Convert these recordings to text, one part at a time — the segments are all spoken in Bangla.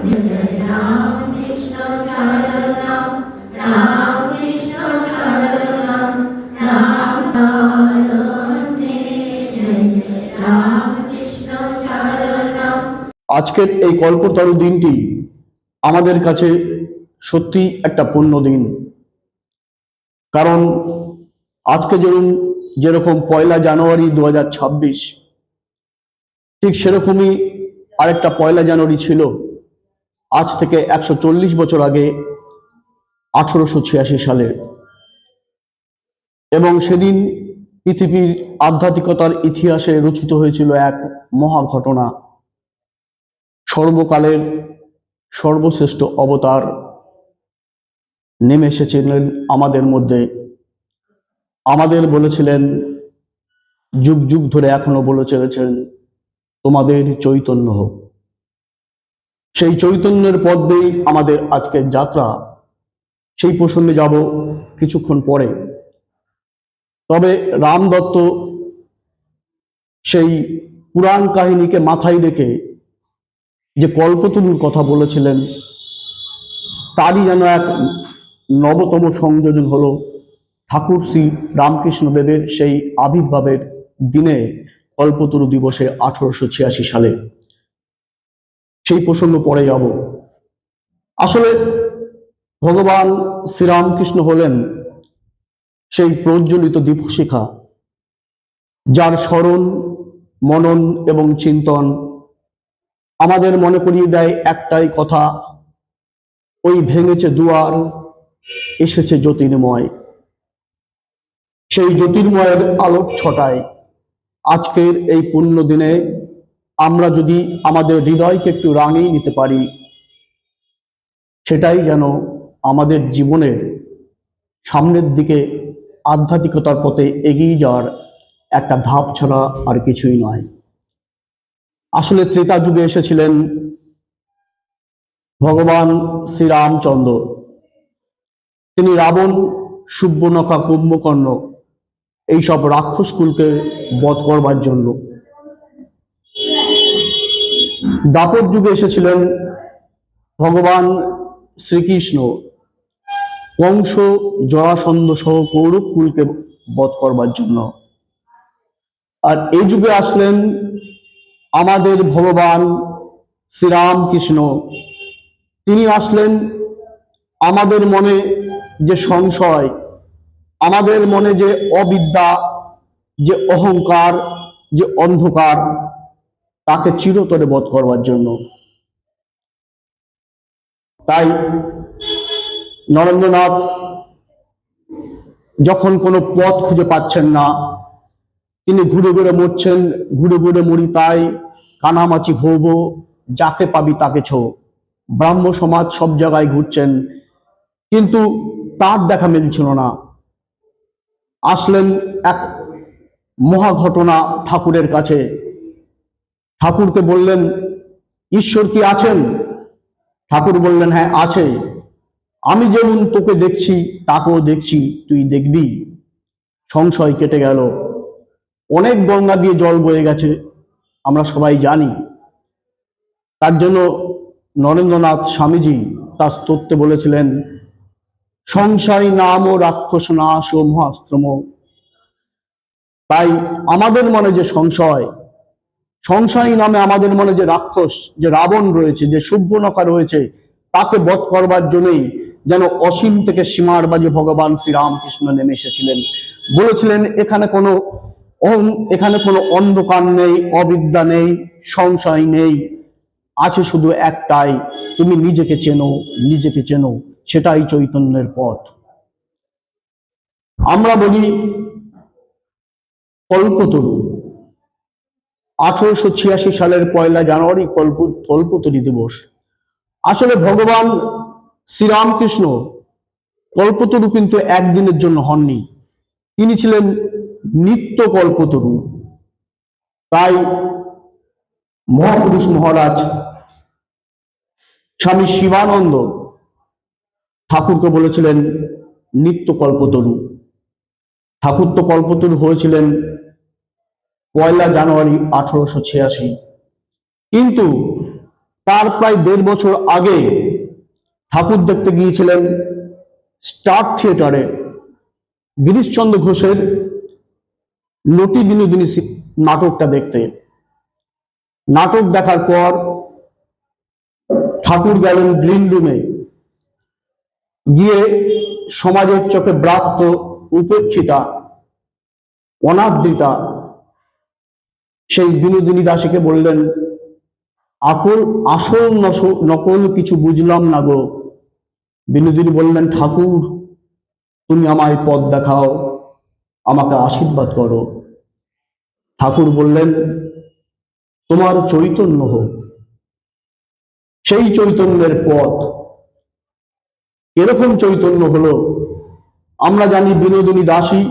রাম কৃষ্ণ শরণম রাম কৃষ্ণ শরণম রাম শরণে জয় রাম কৃষ্ণ শরণম। আজকের এই কল্পতরু দিনটি আমাদের কাছে সত্যি একটা পুণ্য দিন। কারণ আজকে যেরকম 1 জানুয়ারি 2026, ঠিক সেরকমই আরেকটা 1 জানুয়ারি ছিল আজ থেকে 140 বছর আগে, 1886 সালে। এবং সেদিন পৃথিবীর আধ্যাত্মিকতার ইতিহাসে রচিত হয়েছিল এক মহা ঘটনা। সর্বকালের সর্বশ্রেষ্ঠ অবতার নেমে এসেছিলেন আমাদের মধ্যে। আমাদের বলেছিলেন, যুগ যুগ ধরে এখনো বলে চলেছেন, তোমাদের চৈতন্য হোক। সেই চৈতন্যের পথ দিয়েই আমাদের আজকের যাত্রা। সেই প্রসঙ্গে যাব কিছুক্ষণ পরে। তবে রাম দত্ত সেই পুরাণ কাহিনীকে মাথায় রেখে যে কল্পতরুর কথা বলেছিলেন, তারই যেন এক নবতম সংযোজন হলো ঠাকুর শ্রী রামকৃষ্ণদেবের সেই আবির্ভাবের দিনে, কল্পতরু দিবসে 1886 সালে। সেই প্রসঙ্গ পরে যাব। আসলে ভগবান শ্রীরামকৃষ্ণ হলেন সেই প্রজ্বলিত দীপশিখা, যার স্মরণ, মনন এবং চিন্তন আমাদের মনে করিয়ে দেয় একটাই কথা, ওই ভেঙেছে দুয়ার, এসেছে জ্যোতির্ময়। সেই জ্যোতির্ময়ের আলোক ছটায় আজকের এই পুণ্য দিনে আমরা যদি আমাদের হৃদয়কে একটু রাঙিয়ে নিতে পারি, সেটাই যেন আমাদের জীবনের সামনের দিকে আধ্যাত্মিকতার পথে এগিয়ে যাওয়ার একটা ধাপ ছাড়া আর কিছুই নয়। আসলে ত্রেতা যুগে এসেছিলেন ভগবান শ্রীরামচন্দ্র। তিনি রাবণ, সুবর্ণকা, কুম্ভকর্ণ এইসব রাক্ষসকুলকে বধ করবার জন্য। দ্বাপর যুগে এসেছিলেন ভগবান শ্রীকৃষ্ণ, কংস, জরাসন্ধ সহ কৌরব কুলকে বধ করবার জন্য। আর এই যুগে আসলেন আমাদের ভগবান শ্রীরামকৃষ্ণ। তিনি আসলেন আমাদের মনে যে সংশয়, আমাদের মনে যে অবিদ্যা, যে অহংকার, যে অন্ধকার, তাকে চিরতরে বধ করবার জন্য। তাই নরেন্দ্রনাথ যখন কোনো পথ খুঁজে পাচ্ছেন না, তিনি ঘুরে ঘুরে মরছেন, ঘুরে ঘুরে মরি তাই, কানামাছি ভৌব, যাকে পাবি তাকে ছো। ব্রাহ্ম সমাজ সব জায়গায় ঘুরছেন, কিন্তু তার দেখা মিলছিল না। আসলেন এক মহা ঘটনা ঠাকুরের কাছে। ঠাকুরকে বললেন, ঈশ্বর কি আছেন? ঠাকুর বললেন, হ্যাঁ আছে। আমি যেমন তোকে দেখছি তাকেও দেখছি, তুই দেখবি। সংশয় কেটে গেল। অনেক গঙ্গা দিয়ে জল বয়ে গেছে, আমরা সবাই জানি। তার জন্য নরেন্দ্রনাথ স্বামীজি তার স্তোত্রে বলেছিলেন, সংশয় নাম ও রাক্ষস নাশ ও মহাস্ত্রম। তাই আমাদের মনে যে সংশয়, সংশয় নামে আমাদের মনে যে রাক্ষস, যে রাবণ রয়েছে, যে সুবর্ণকা রয়েছে, তাকে বধ করবার জন্যই যেন অসীম থেকে সীমার বাজে ভগবান শ্রীরামকৃষ্ণ নেমে এসেছিলেন। বলেছিলেন, এখানে কোনো অন্ধকার নেই, অবিদ্যা নেই, সংশয় নেই, আছে শুধু একটাই, তুমি নিজেকে চেনো, নিজেকে চেনো, সেটাই চৈতন্যের পথ। আমরা বলি কল্পতরু। 1886 সালের 1 জানুয়ারি কল্পতরু দিবস। আসলে ভগবান শ্রীরামকৃষ্ণ কল্পতরু কিন্তু একদিনের জন্য হননি, তিনি ছিলেন নিত্য কল্পতরু। তাই মহাপুরুষ মহারাজ স্বামী শিবানন্দ ঠাকুরকে বলেছিলেন নিত্য কল্পতরু। ঠাকুর তো কল্পতরু হয়েছিলেন 1 জানুয়ারি 1886, কিন্তু তার প্রায় 1.5 বছর আগে ঠাকুর দেখতে গিয়েছিলেন স্টার থিয়েটারে গিরিশচন্দ্র ঘোষের নটি বিনোদিনী নাটকটা দেখতে। নাটক দেখার পর ঠাকুর গেলেন গ্রিন রুমে, গিয়ে সমাজের চোখে ব্রাত্য, উপেক্ষিতা, অনাদৃতা সেই বিনোদিনী দাসীকে বললেন, আসল নকল কিছু বুঝলাম না গো। বিনোদিনী বললেন, ঠাকুর তুমি আমায় পথ দেখাও, আমাকে আশীর্বাদ করো। ঠাকুর বললেন, তোমার চৈতন্য হোক। সেই চৈতন্যের পথ এরকম চৈতন্য হলো। আমরা জানি বিনোদিনী দাসী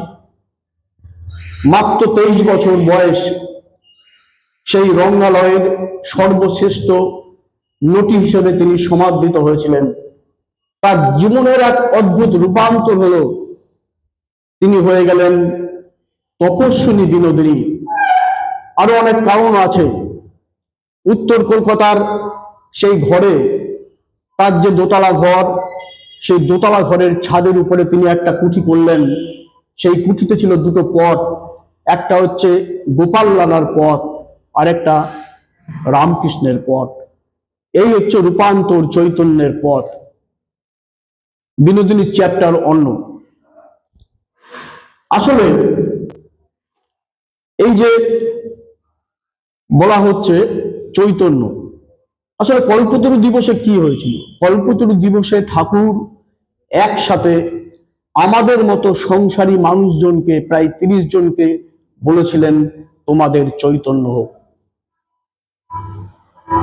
মাত্র 23 বছর বয়স, সেই রঙ্গালয়ের সর্বশ্রেষ্ঠ নটি হিসেবে তিনি সমাদৃত হয়েছিলেন। তার জীবনের এক অদ্ভুত রূপান্তর হলো, তিনি হয়ে গেলেন তপস্বিনী বিনোদিনী। আরো অনেক কারণ আছে। উত্তর কলকাতার সেই ঘরে, তার যে দোতলা ঘর, সেই দোতলা ঘরের ছাদের উপরে তিনি একটা কুঠি করলেন। সেই কুঠিতে ছিল দুটো পথ, একটা হচ্ছে গোপাল লালার পথ, আর একটা রামকৃষ্ণের পথ। এই হচ্ছে রূপান্তর, চৈতন্যের পথ। বিনোদিনীর চ্যাপ্টার অন্য। আসলে এই যে বলা হচ্ছে চৈতন্য, আসলে কল্পতরু দিবসে কি হয়েছিল? কল্পতরু দিবসে ঠাকুর একসাথে আমাদের মতো সংসারী মানুষজনকে, প্রায় 30 জনকে বলেছিলেন, তোমাদের চৈতন্য হোক।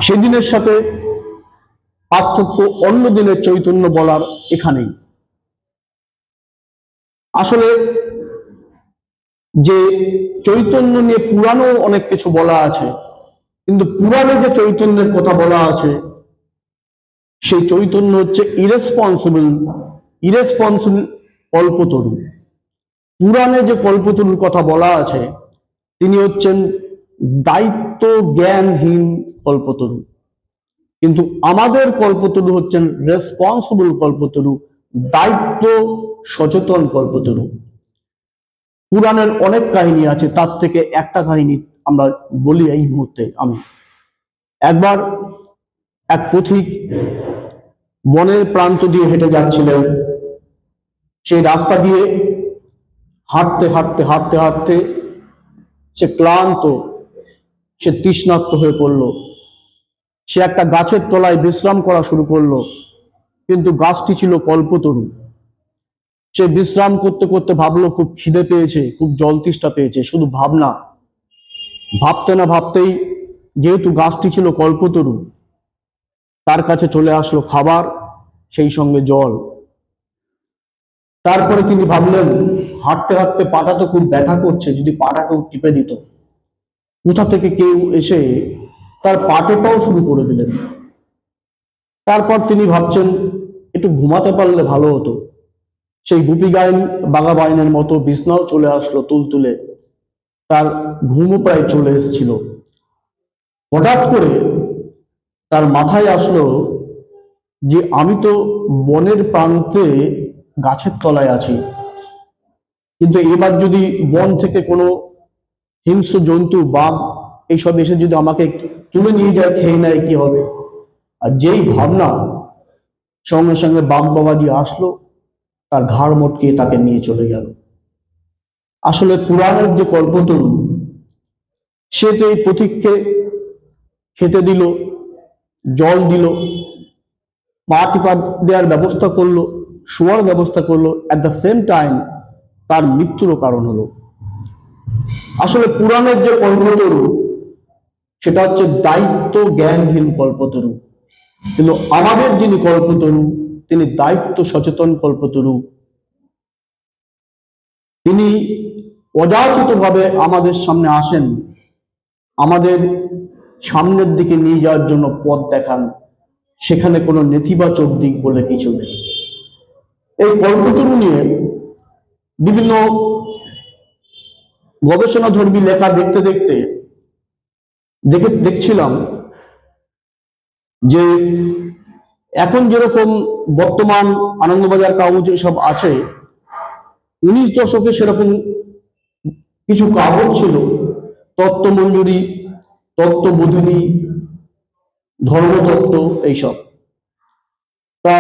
সেদিনের সাথে পার্থক্য অন্য দিনের চৈতন্য বলার এখানেই। আসলে যে চৈতন্য নিয়ে পুরাণেও অনেক কিছু বলা আছে, কিন্তু পুরাণে যে চৈতন্যের কথা বলা আছে, সেই চৈতন্য হচ্ছে ইরেসপন্সিবল কল্পতরু। পুরাণে যে কল্পতরুর কথা বলা আছে, তিনি হচ্ছেন দায়িত্ব জ্ঞানহীন কল্পতরু। কিন্তু আমাদের কল্পতরু হচ্ছেন রেসপন্সিবল কল্পতরু, দায়িত্ব সচেতন কল্পতরু। পুরাণের অনেক কাহিনী আছে, তার থেকে একটা কাহিনী আমরা বলি এই মুহূর্তে। আমি একবার এক পথিক বনের প্রান্ত দিয়ে হেঁটে যাচ্ছিলেন। সেই রাস্তা দিয়ে হাঁটতে হাঁটতে হাঁটতে হাঁটতে সে ক্লান্ত, সে তৃষ্ণার্ত হয়ে পড়ল। সে একটা গাছের তলায় বিশ্রাম করা শুরু করলো, কিন্তু গাছটি ছিল কল্পতরু। সে বিশ্রাম করতে করতে ভাবলো খুব খিদে পেয়েছে, খুব জল তেষ্টা পেয়েছে। শুধু ভাবনা, ভাবতে না ভাবতেই, যেহেতু গাছটি ছিল কল্পতরু, তার কাছে চলে আসলো খাবার, সেই সঙ্গে জল। তারপরে তিনি ভাবলেন, হাঁটতে হাঁটতে পাটা তো খুব ব্যথা করছে, যদি পাটা কেউ টিপে দিত। কোথা থেকে কেউ এসে তার পাটে পাও শুরু করে দিলেন। তারপর তিনি ভাবছেন, একটু ঘুমাতে পারলে ভালো হতো। সেই গুপি গাইন বাঘা বাইনের মতো বিছনাও চলে আসলো তুলতুলে, তার ঘুমও প্রায় চলে এসেছিল। হঠাৎ করে তার মাথায় আসলো যে আমি তো বনের প্রান্তে গাছের তলায় আছি, কিন্তু এবার যদি বন থেকে কোনো হিংস্র জন্তু, বাঘ এইসব এসে যদি আমাকে তুলে নিয়ে যায়, খেয়ে নেয়, কি হবে? আর যেই ভাবনা, সঙ্গে সঙ্গে বাঘ বাবাজি আসলো, তার ঘাড় মটকে তাকে নিয়ে চলে গেল। আসলে পুরাণের যে কল্পতরু, সে তো এই পথিককে খেতে দিল, জল দিল, পা টিপা দেওয়ার ব্যবস্থা করলো, শোয়ার ব্যবস্থা করলো, অ্যাট দ্য সেম টাইম তার মৃত্যুরও কারণ হলো। আসলে পুরাণের যে কল্পতরু, সেটা হচ্ছে দায়িত্ব জ্ঞানহীন কল্পতরু। কিন্তু আমাদের যিনি কল্পতরু, তিনি দায়িত্ব সচেতন কল্পতরু। তিনি অযাচিতভাবে আমাদের সামনে আসেন, আমাদের সামনের দিকে নিয়ে যাওয়ার জন্য পথ দেখান। সেখানে কোনো নেতিবাচক দিক বলে কিছু নেই। এই কল্পতরু নিয়ে বিভিন্ন গবেষণাধর্মী লেখা দেখতে দেখতে দেখছিলাম যে এখন যেরকম বর্তমান আনন্দবাজার কাগজ এসব আছে, 19 দশকে সেরকম কিছু কাগজ ছিল, তত্ত্বমঞ্জুরি, তত্ত্ববোধিনী, ধর্মতত্ত্ব, এইসব। তা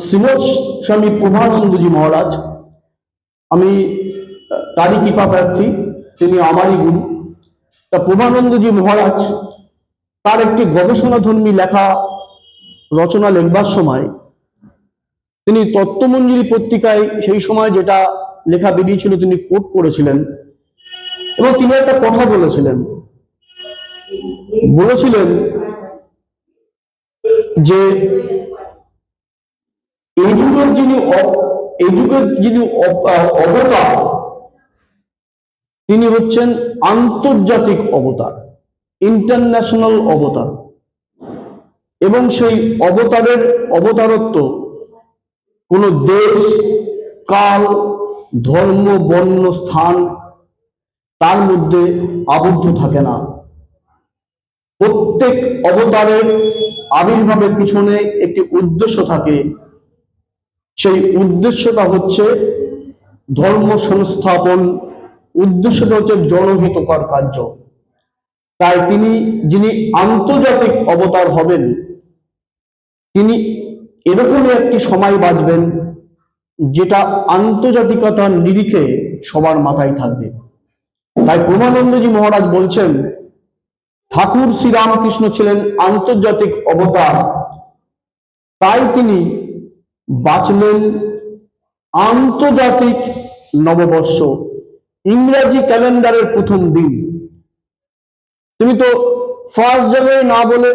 শ্রীমৎ স্বামী প্রভানন্দজি মহারাজ, আমি তারই কৃপা প্রার্থী, তিনি আমারই গুরু। তা প্রভানন্দজি মহারাজ তার একটি গবেষণাধর্মী লেখা রচনা লিখবার সময় তিনি তত্ত্বমঞ্জুরি পত্রিকায় সেই সময় যেটা লেখা বেরিয়েছিল তিনি কোট করেছিলেন, এবং তিনি একটা কথা বলেছিলেন যে এই যুগের যিনি অবতার, তিনি হচ্ছেন আন্তর্জাতিক অবতার, ইন্টারন্যাশনাল অবতার, এবং সেই অবতারত্ব কোনো দেশ, কাল, ধর্ম, বর্ণ, স্থান তার মধ্যে আবদ্ধ থাকে না। প্রত্যেক অবতারের আবির্ভাবের পিছনে একটি উদ্দেশ্য থাকে, সেই উদ্দেশ্যটা হচ্ছে ধর্ম সংস্থাপন, উদ্দেশ্যটা হচ্ছে জনহিতকর কার্য। তাই যিনি আন্তর্জাতিক অবতার হবেন, তিনি এরকমই একটি সময় বাঁচবেন যেটা আন্তর্জাতিকতার নিরিখে সবার মাথায় থাকবে। তাই প্রভানন্দজি মহারাজ বলছেন, ঠাকুর শ্রীরামকৃষ্ণ ছিলেন আন্তর্জাতিক অবতার, তাই তিনি বাঁচলেন আন্তর্জাতিক নববর্ষ, ইংরেজি ক্যালেন্ডারের প্রথম দিন। তুমি তো 1 জানুয়ারি না বলে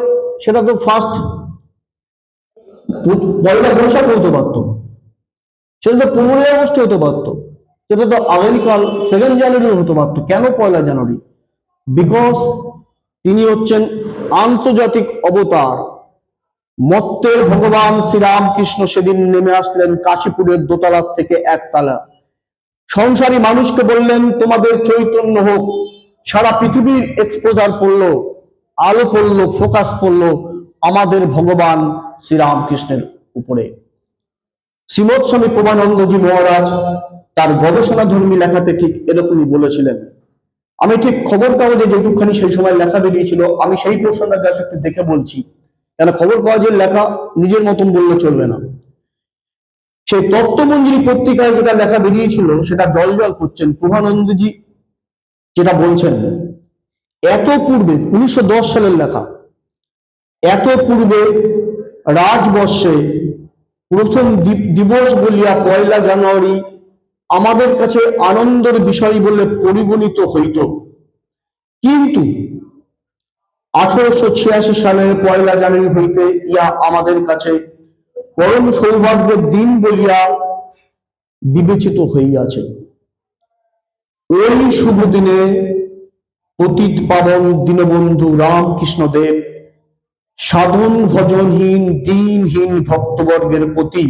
সেটা তো পয়লা বৈশাখ হতে পারত, সেটা তো 15ই আগস্ট হতে পারত, সেটা তো আগামীকাল 2 জানুয়ারি হতে পারত। কেন 1 জানুয়ারি? বিকজ তিনি হচ্ছেন আন্তর্জাতিক অবতার। মর্তের ভগবান শ্রীরামকৃষ্ণ সেদিন নেমে আসলেন কাশীপুরের দোতলা থেকে একতলা। সংসারী মানুষকে বললেন, তোমাদের চৈতন্য হোক। সারা পৃথিবীর এক্সপোজার পড়লো, আলো পড়লো, ফোকাস পড়লো আমাদের ভগবান শ্রীরামকৃষ্ণের উপরে। শ্রীমৎ স্বামী প্রভানন্দজি মহারাজ তার গবেষণাধর্মী লেখাতে ঠিক এরকমই বলেছিলেন। আমি ঠিক খবর কাগজে যেটুকখানি সেই সময় লেখা বেরিয়েছিল, আমি সেই পোর্শনটা জাস্ট একটু দেখে বলছি, কেন খবর কাগজের লেখা নিজের মতন বললে চলবে না। সেই তত্ত্বমঞ্জুরি পত্রিকায় যেটা লেখা বেরিয়েছিল সেটা জল করছেন প্রভানন্দজি, যেটা বলছেন এত পূর্বে 1910 সালের লেখা, এত পূর্বে রাজবর্ষে প্রথম দিবস বলিয়া 1 জানুয়ারি আমাদের কাছে আনন্দের বিষয় বলে পরিগণিত হইত, কিন্তু 1886 সালের 1 জানুয়ারি হইতে ইয়া আমাদের কাছে পরম সৌভাগ্যের দিন বলিয়া বিবেচিত হইয়াছে। ওই শুভ দিনে পতিত পাবন দীনবন্ধু রামকৃষ্ণদেব সাধন ভজনহীন দিনহীন ভক্তবর্গের প্রতি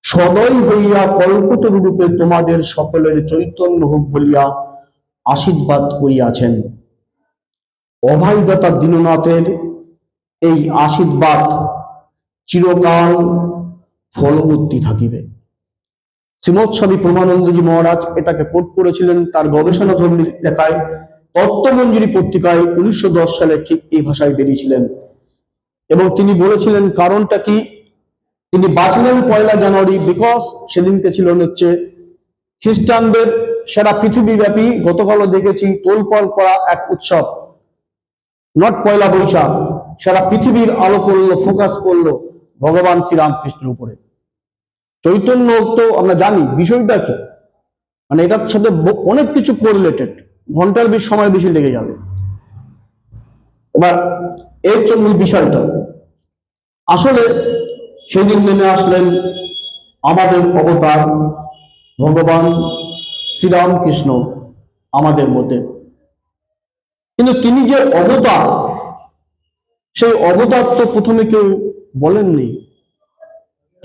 সদয় হইয়া কল্পতরু রূপে তোমাদের সকলের চৈতন্য হোক বলিয়া আশীর্বাদ করিয়াছেন। অভয়দাতা দীননাথের এই আশীর্বাদ চিরকাল ফলবর্তী থাকিবে। শ্রীমৎ স্বামী প্রভানন্দজি মহারাজ এটাকে কোট করেছিলেন তার গবেষণাধর্মী লেখায় তত্ত্বমঞ্জুরি পত্রিকায় 1910 সালে ঠিক এই ভাষায় বেরিয়েছিলেন। এবং তিনি বলেছিলেন কারণটা কি, তিনি বাঁচলেন 1 জানুয়ারি বিকজ সেদিনকে ছিল হচ্ছে খ্রিস্টানদের সারা পৃথিবীব্যাপী, গতকালও দেখেছি, তোলপাড় করা এক উৎসব, নট পয়লা বৈশাখ। সারা পৃথিবীর আলো পড়লো, ফোকাস করলো ভগবান শ্রীরামকৃষ্ণের উপরে। চৈতন্য তো আমরা জানি বিষয়টা কি, মানে এটার সাথে অনেক কিছু কোরিলেটেড, ঘন্টার সময় বেশি লেগে যাবে। এবার এর মূল বিষয়টা আসলে সেদিন নেমে আসলেন আমাদের অবতার ভগবান শ্রীরামকৃষ্ণ আমাদের মধ্যে। কিন্তু তিনি যে অবতার, সেই অবতার তো প্রথমে কেউ বলেননি।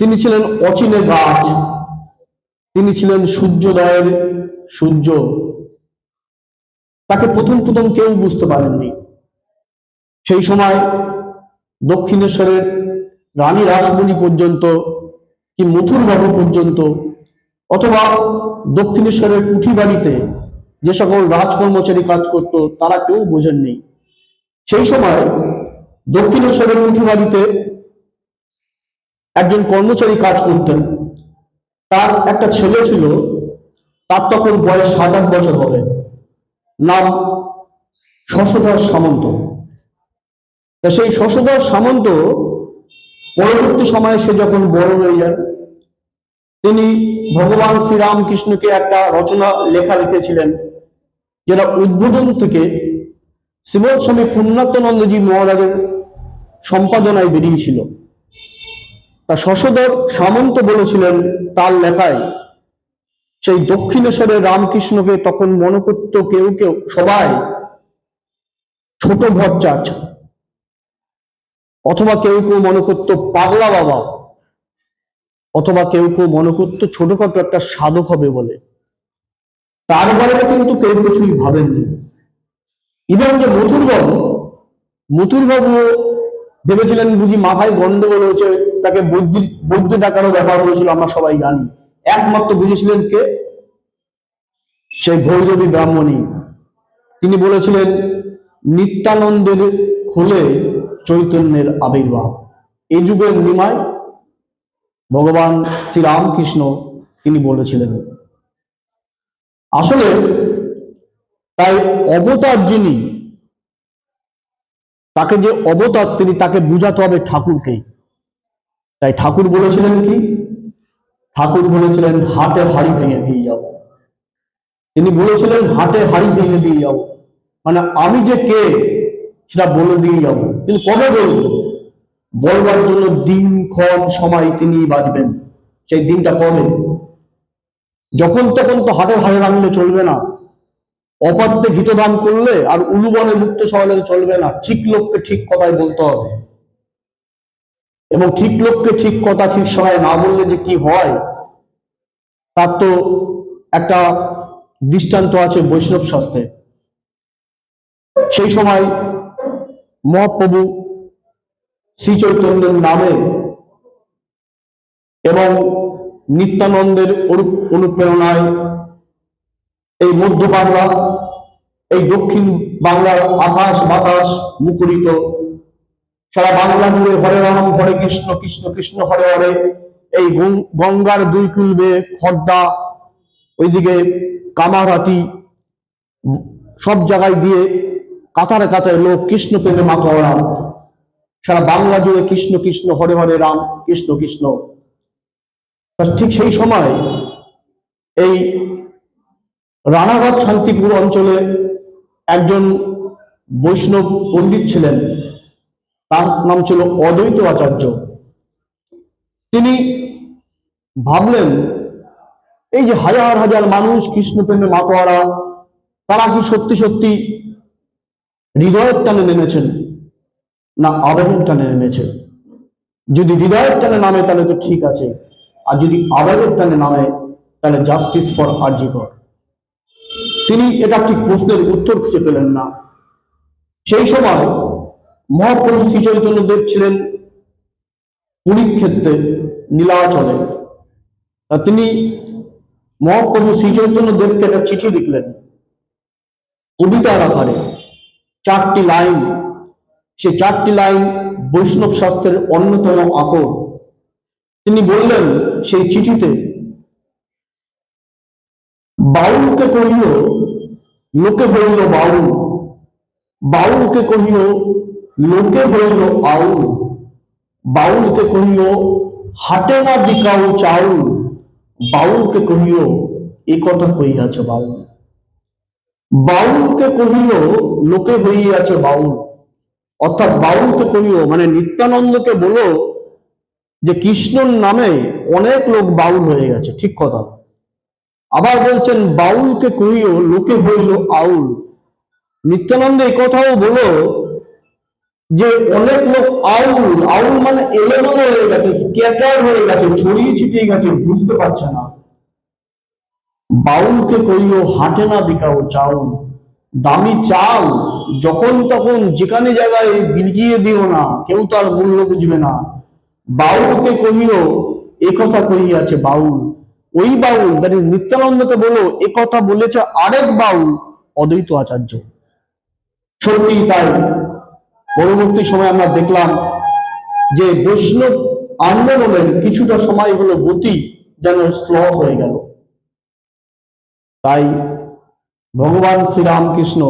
তিনি ছিলেন অচিনে গাছ, তিনি ছিলেন সূর্যোদয়ের সূর্য, তাকে প্রথম কেউ বুঝতে পারেননি। সেই সময় দক্ষিণেশ্বরের রানী রাসমণি পর্যন্ত কি মথুর বাবু পর্যন্ত, অথবা দক্ষিণেশ্বরের কুঠি বাড়িতে যে সকল রাজকর্মচারী কাজ করত তারা কেউ বোঝেননি। সেই সময় দক্ষিণেশ্বরের কুঠি বাড়িতে একজন কর্মচারী কাজ করতেন, তার একটা ছেলে ছিল, তার তখন বয়স 7-8 বছর হবে, নাম শশধর সামন্ত। তা সেই শশধর সামন্ত পরবর্তী সময়ে সে যখন বড় হয়ে যান, তিনি ভগবান শ্রীরামকৃষ্ণকে একটা রচনা লেখা লিখেছিলেন, যেটা উদ্বোধন থেকে শ্রীমৎ স্বামী পুণ্যাত্মানন্দজি মহারাজের সম্পাদনায় বেরিয়েছিল। তা শশধর সামন্ত বলেছিলেন তার লেখায়, সেই দক্ষিণেশ্বরের রামকৃষ্ণকে তখন মনে করত কেউ কেউ সবাই ছোট ভট্টাচ, অথবা কেউ কেউ মনে করত পাগলা বাবা, অথবা কেউ কেউ মনে করত ছোটখাটো একটা সাধক হবে বলে। তার বাইরে কিন্তু কেউ কিছুই ভাবেননি। ইভেন যে মথুরবাবু ভেবেছিলেন বুঝি মাথায় গন্ডগোল হয়েছে, তাকে বৈদ্য ডাকারও ব্যাপার হয়েছিল, আমরা সবাই জানি। একমাত্র বুঝেছিলেন কে? সেই ভৈরবী ব্রাহ্মণী। তিনি বলেছিলেন নিত্যানন্দের খুলে চৈতন্যের আবির্ভাব। এই যুগের নিমায় ভগবান শ্রীরামকৃষ্ণ তিনি বলেছিলেন। আসলে তাই অবতার যিনি, তাকে যে অবতার তিনি, তাকে বুঝাতে হবে ঠাকুরকে। তাই ঠাকুর বলেছিলেন কি? ঠাকুর বলেছিলেন হাটে হাড়ি ভেঙে দিয়ে যাব। তিনি বলেছিলেন হাটে হাড়ি ভেঙে দিয়ে যাব, মানে আমি যে কে সেটা বলে দিয়ে যাব। কিন্তু কবে বলবো? বলবার জন্য দিন ক্ষণ সময় তিনি বাঁচবেন। সেই দিনটা কবে? যখন তখন তো হাটে হাড়ে রাঙলে চলবে না, অপাত্রে ঘিতদান করলে আর উলুবনে মুক্ত সহলে চলবে না। ঠিক লোককে ঠিক কথাই বলতে হবে, এবং ঠিক লোককে ঠিক কথা ঠিক সময় না বললে যে কি হয় তার তো একটা দৃষ্টান্ত আছে বৈষ্ণব শাস্ত্রে। সেই সময় মহাপ্রভু শ্রী চৈতন্যের নামে এবং নিত্যানন্দের অনুপ্রেরণায় এই মধ্য বাংলা, এই দক্ষিণ বাংলার আকাশ বাতাস মুখরিত। সারা বাংলা জুড়ে হরে রাম হরে কৃষ্ণ কৃষ্ণ কৃষ্ণ হরে হরে। এই গঙ্গার দুই কুল বেয়ে খর্দা, ওইদিকে কামারহাটি, সব জায়গায় দিয়ে কাতারে কাতারে লোক কৃষ্ণ প্রেমে মাতোয়ারা। সারা বাংলা জুড়ে কৃষ্ণ কৃষ্ণ হরে হরে রাম কৃষ্ণ কৃষ্ণ। ঠিক সেই সময় এই রানাঘাট শান্তিপুর অঞ্চলে একজন বৈষ্ণব পণ্ডিত ছিলেন, তার নাম ছিল অদ্বৈত আচার্য। তিনি ভাবলেন এই যে হাজার হাজার মানুষ কৃষ্ণ প্রেমে মাতোয়ারা, তারা কি সত্যি সত্যি হৃদয়ের টানে নেমেছেন না আবেগের টানে নেমেছে? যদি হৃদয়ের টানে নামে তাহলে তো ঠিক আছে, আর যদি আবেগের টানে নামে তাহলে জাস্টিস ফর আরজি কর। তিনি এটা ঠিক প্রশ্নের উত্তর খুঁজে পেলেন না। সেই সময় মহাপ্রভু শ্রী চৈতন্যদেব ছিলেন কুরুক্ষেত্রে নীলাচলে। তিনি মহাপ্রভু শ্রী চৈতন্যদেবকে একটা চিঠি লিখলেন কবিতার আকারে, 4টি লাইন। সেই 4টি লাইন বৈষ্ণব শাস্ত্রের অন্যতম আকর। তিনি বললেন সেই চিঠিতে, বাউলকে কহিল লোকে হইল বাউল, বাউলকে কহিল লোকে হইল আউল, বাউলকে কহিল হাটে না বিকাও চাউল, বাউলকে কহিল এ কথা কহিয়াছে বাউল। বাউলকে কহিল লোকে হইয়াছে বাউল, অর্থাৎ বাউলকে কহিল মানে নিত্যানন্দকে বলো যে কৃষ্ণর নামে অনেক লোক বাউল হয়ে গেছে। ঠিক কথা। আবার বলছেন বাউলকে কহিল লোকে হইল আউল। নিত্যানন্দ এই কথাও বলো যে অনেক লোক আউল, আউল মানে এলোমেলো হয়ে গেছে, স্ক্যাটার হয়ে গেছে, ছড়িয়ে ছিটিয়ে গেছে, বুঝতে পারছে না। বাউলকে কহিল হাটে না বিকাও চাউল, দামি চাল যখন তখন যেখানে জায়গায় বিলিয়ে দিও না, কেউ তার মূল্য বুঝবে না। বাউলকে কহিল এ কথা কহিয়াছে বাউল। ওই বাউল দ্যাট ইজ নিত্যানন্দকে বলো এ কথা বলেছে আরেক বাউল অদ্বৈত আচার্য। সত্যি তাই পরবর্তী সময় আমরা দেখলাম যে বৈষ্ণব আন্দোলনের কিছুটা সময় হলো গতি যেন স্লো হয়ে গেল। তাই ভগবান শ্রীরামকৃষ্ণ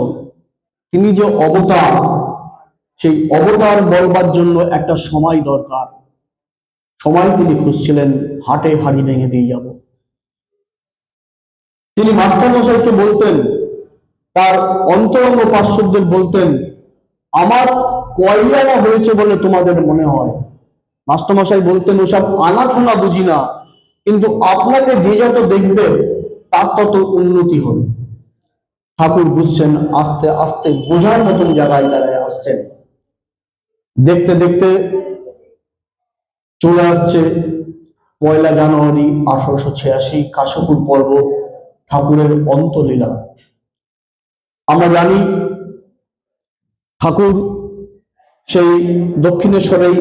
তিনি যে অবতার, সেই অবতার বলবার জন্য একটা সময় দরকার। সময় তিনি খুঁজছিলেন, হাটে হাড়ি ভেঙে দিয়ে যাব। তিনি মাস্টারমশাইকে বলতেন, তার অন্তরঙ্গ পার্শ্বদের বলতেন, আমার কয় আনা হয়েছে বলে তোমাদের মনে হয়? মাস্টারমশাই বলতেন, ওসব আনা ঠানা বুঝি না, কিন্তু আপনাকে যে যত দেখবে তার তত উন্নতি হবে। ঠাকুর বুঝছেন আস্তে আস্তে বোঝার মতন জায়গায় দাঁড়ায় আসছেন। দেখতে দেখতে চলে আসছে 1 জানুয়ারি 1886, কাশীপুর পর্ব, ঠাকুরের অন্তলীলা। আমরা জানি ঠাকুর সেই দক্ষিণেশ্বরেই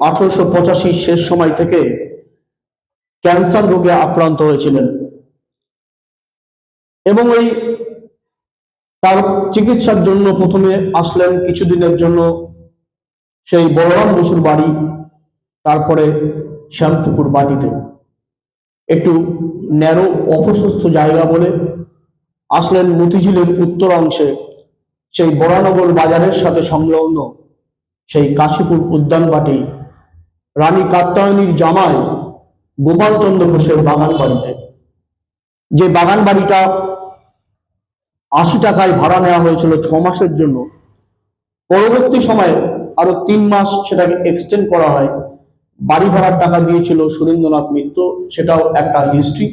1885 শেষ সময় থেকে ক্যান্সার রোগে আক্রান্ত হয়েছিলেন এবং ওই তার চিকিৎসার জন্য প্রথমে আসলেন কিছুদিনের জন্য সেই বলরাম বসুর বাড়ি, তারপরে শ্যামপুকুর বাটিতে, একটু ন্যারো অপ্রশস্ত জায়গা বলে আসলেন মতিঝিলের উত্তর অংশে সেই বরানগর বাজারের সাথে সংলগ্ন সেই কাশীপুর উদ্যানবাটি রানী কাত্যায়নীর জামাই গোপালচন্দ্র ঘোষের বাগান বাড়িতে। যে বাগান বাড়িটা 80 টাকায় ভাড়া নেওয়া হয়েছিল 6 মাসের জন্য, পরবর্তী সময়ে আরো 3 মাস সেটাকে এক্সটেন্ড করা হয়। বাড়ি ভাড়ার টাকা দিয়েছিল সুরেন্দ্রনাথ মিত্র, সেটাও একটা হিস্ট্রি,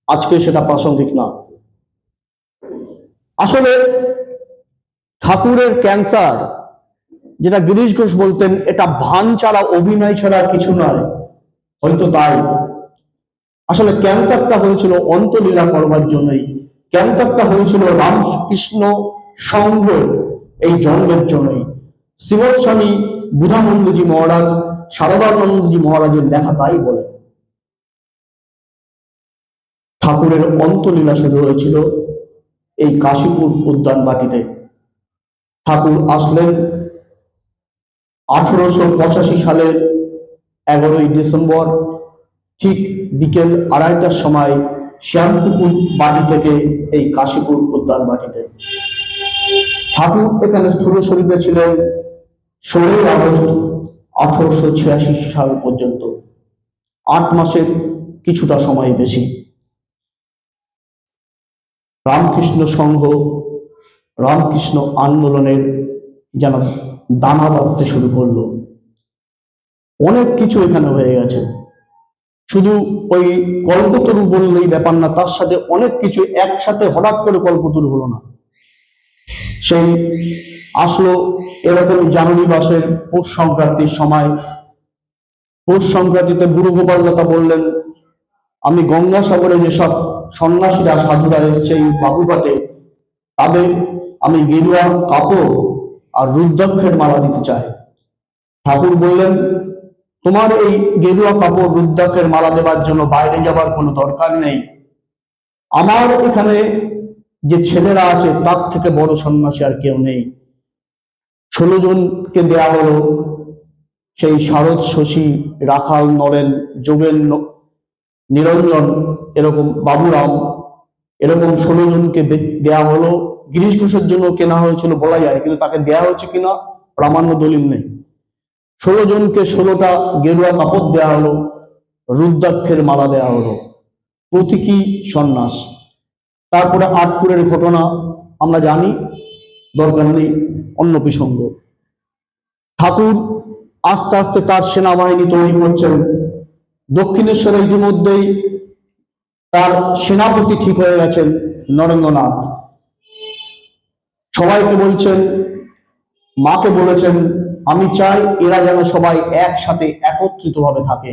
আজকে সেটা প্রাসঙ্গিক না। আসলে ঠাকুরের ক্যান্সার, যেটা গিরিশ ঘোষ বলতেন, এটা ভান ছাড়া অভিনয় ছাড়া কিছু নয়, হয়তো তাই। আসলে ক্যান্সারটা হয়েছিল অন্তলীলা করবার জন্যই, ক্যান্সারটা হয়েছিল রামকৃষ্ণ সংঘ এই জন্মের জন্যই। শ্রীমৎ স্বামী বুধানন্দজি মহারাজ, সারদানন্দজি মহারাজের লেখা তাই বলে। ঠাকুরের অন্তলীলা শুরু হয়েছিল এই কাশীপুর উদ্যান বাটিতে। ঠাকুর আসলেন 1885 সালের 11ই ডিসেম্বর, ঠিক বিকেল 2:30টার সময় শ্যামপুকুর বাটি থেকে এই কাশীপুর উদ্যান বাটিতে। ঠাকুর এখানে স্থূল শরীরে ছিলেন 16 আগস্ট 1886 সাল পর্যন্ত, 8 মাসের কিছুটা সময় বেশি। রামকৃষ্ণ সংঘ, রামকৃষ্ণ আন্দোলনের যেন দানা বাঁধতে শুরু করলো। অনেক কিছু এখানে হয়ে গেছে, শুধু ওই কল্পতরু বললেই ব্যাপার না, তার সাথে অনেক কিছু একসাথে হঠাৎ করে কল্পতরু হলো না। সেই আসলো এরকম জানুয়ারি মাসের পৌষ সংক্রান্তির সময়। পৌষ সংক্রান্তিতে বুড়ো গোপাল দাতা বললেন, আমি গঙ্গাসাগরে যেসব সন্ন্যাসীরা সাধুরা এসছে এই বাবুঘাটে, তাদের আমি গেরুয়া কাপড় আর রুদ্রাক্ষের মালা দিতে চাই। ঠাকুর বললেন, তোমার এই গেরুয়া কাপড় রুদ্রাক্ষের মালা দেবার জন্য বাইরে যাবার কোনো দরকার নেই। আমার এখানে যে ছেলেরা আছে তার থেকে বড় সন্ন্যাসী আর কেউ নেই। 16 জনকে দেয়া হলো, সেই শারদ, শশী, রাখাল, নরেন, যোগেন, নিরঞ্জন, এরকম বাবুরাম, এরকম 16 জনকে দেয়া হলো। গিরিশ ঘোষের জন্য কেনা হয়েছিল বলা যায়, কিন্তু তাকে দেয়া হয়েছে কিনা প্রামাণ্য দলিল নেই। 16 জনকে 16টা গেরুয়া কাপড় দেয়া হলো, রুদ্রাক্ষের মালা দেয়া হলো, প্রতীকী সন্ন্যাস। তারপরে আটপুরের ঘটনা আমরা জানি, দরকার নেই, অন্য প্রসঙ্গ। ঠাকুর আস্তে আস্তে তার সেনাবাহিনী তৈরি করছেন। দক্ষিণেশ্বরে ইতিমধ্যেই তার সেনাপতি ঠিক হয়ে গেছেন নরেন্দ্রনাথ। সবাইকে বলছেন, মাকে বলেছেন, আমি চাই এরা যেন সবাই একসাথে একত্রিত ভাবে থাকে।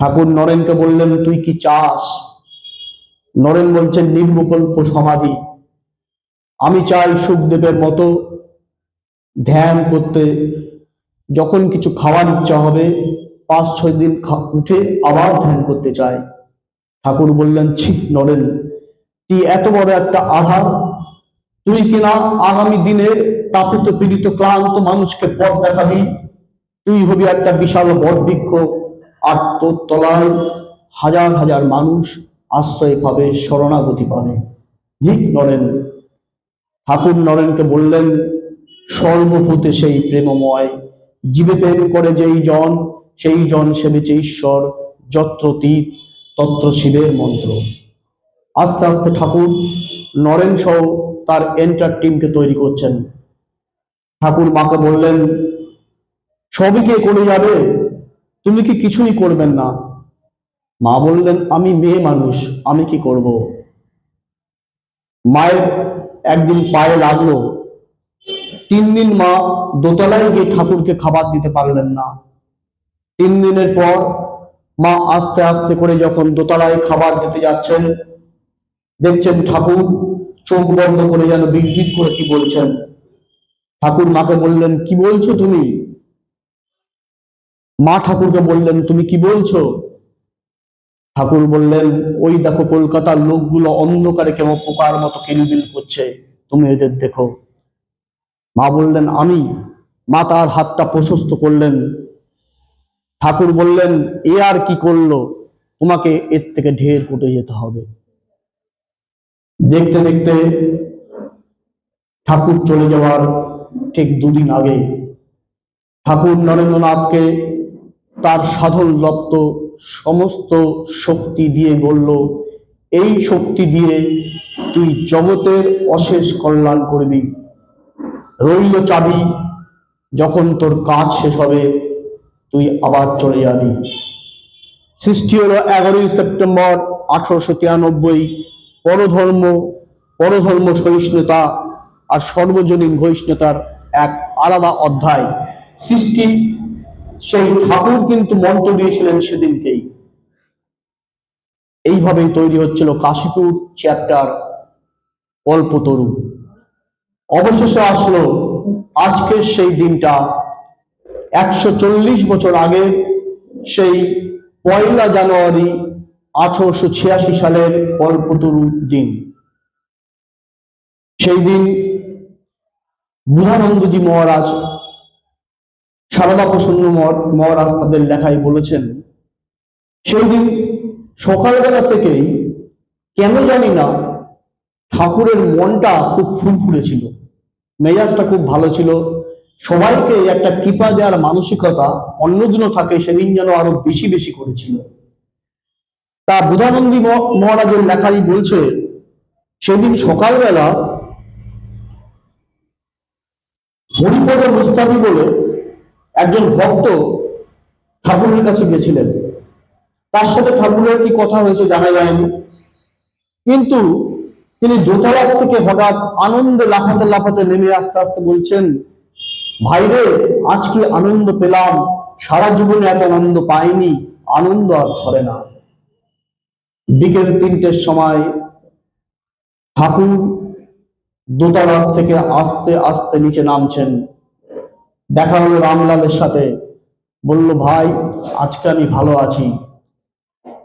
ঠাকুর নরেনকে বললেন, তুই কি চাস? নরেন বলছেন, নির্বিকল্প সমাধি। আমি চাই সুখদেবের মতো ধ্যান করতে, যখন কিছু খাওয়ার ইচ্ছা হবে 5-6 দিন উঠে আবার ধ্যান করতে চাই। ঠাকুর বললেন, ছি নরেন, তুই এত বড় একটা আধার, তুই কিনা আগামী দিনের তাপিত পীড়িত ক্লান্ত মানুষকে পথ দেখাবি। তুই হবি একটা বিশাল বটবৃক্ষ, আর তোর তলায় হাজার হাজার মানুষ আশ্রয় পাবে, শরণাগতি পাবে। ঠিক নরেন। ঠাকুর নরেনকে বললেন, সর্বভূতে সেই প্রেমময়, জীবে প্রেম করে যেই জন, সেই জন সেবেছে ঈশ্বর, যত্র তীত তত্র শিবের মন্ত্র। আস্তে আস্তে ঠাকুর নরেন সহ তার এন্টার টিমকে তৈরি করছেন। ঠাকুর মাকে বললেন, সবই কে করে যাবে, তুমি কি কিছুই করবেন না? মা বললেন, আমি মেয়ে মানুষ, আমি কি করব? মায়ের একদিন পায়ে লাগলো। 3 দিন মা দোতলায় গিয়ে ঠাকুরকে খাবার দিতে পারলেন না। 3 দিনের পর মা আস্তে আস্তে করে যখন দোতলায় খাবার দিতে যাচ্ছেন, দেখছেন ঠাকুর চোখ বন্ধ করে যেন বিড়বিড় করে কি বলছেন। ঠাকুর মাকে বললেন, কি বলছো তুমি? মা ঠাকুরকে বললেন, তুমি কি বলছো? ঠাকুর বললেন, ওই দেখো কলকাতার লোকগুলো অন্ধকারে কেমন পোকার মতো কিলবিল করছে, তুমি এদের দেখো। মা বললেন, আমি? মা তার হাতটা প্রশস্ত করলেন। ঠাকুর বললেন, এ আর কি করলো, তোমাকে এর থেকে ঢের কুটে যেতে হবে। দেখতে দেখতে ঠাকুর চলে যাওয়ার ঠিক 2 দিন আগে ঠাকুর নরেন্দ্রনাথকে তার সাধন লপ্ত সমস্ত শক্তি দিয়ে বলল, এই শক্তি দিয়ে তুই জগতের অশেষ কল্যাণ করবি। রইল চাবি, যখন তোর কাজ শেষ হবে তুই আবার চলে যাবি। সৃষ্টি হলো 11ই সেপ্টেম্বর 1893। পরধর্ম সহিষ্ণুতা আর সর্বজনীন বৈষ্ণতার এক আলাদা অধ্যায় সৃষ্টি। সেই ঠাকুর কিন্তু মন্ত্র দিয়েছিলেন সেদিনকেই। এইভাবেই তৈরি হচ্ছিল কাশীপুর চ্যাপ্টার কল্পতরু। অবশেষে আসলো আজকের সেই দিনটা, 140 বছর আগে, সেই 1 জানুয়ারি 1886 সালের কল্পতরু দিন। সেই দিন বুধানন্দজি মহারাজ, সারদা প্রসন্ন মহারাজ তাদের লেখায় বলেছেন, সেই দিন সকালবেলা থেকেই কেন জানি না ঠাকুরের মনটা খুব ফুরফুরে ছিল, মেজাজটা খুব ভালো ছিল। সবাইকে একটা কৃপা দেওয়ার মানসিকতা অন্যদিনও থাকে, সেদিন যেন আরো বেশি বেশি করেছিল। তা বুধানন্দী মহারাজের লেখাই বলছে, সেদিন সকালবেলা হরিপদ মুস্তাফি বলে একজন ভক্ত ঠাকুরের কাছে গেছিলেন। তার সাথে ঠাকুরের কি কথা হয়েছে জানা যায়নি, কিন্তু তিনি দোতলা থেকে হঠাৎ আনন্দে লাফাতে লাফাতে নেমে আস্তে আস্তে বলছেন, ভাইরে, আজ কি আনন্দ পেলাম, সারা জীবনে এত আনন্দ পাইনি, আনন্দ আর ধরে না। বিকেল 3টের সময় ঠাকুর দোতলা থেকে আস্তে আস্তে নিচে নামছেন। দেখা হলো রামলালের সাথে। বলল, ভাই, আজকে আমি ভালো আছি।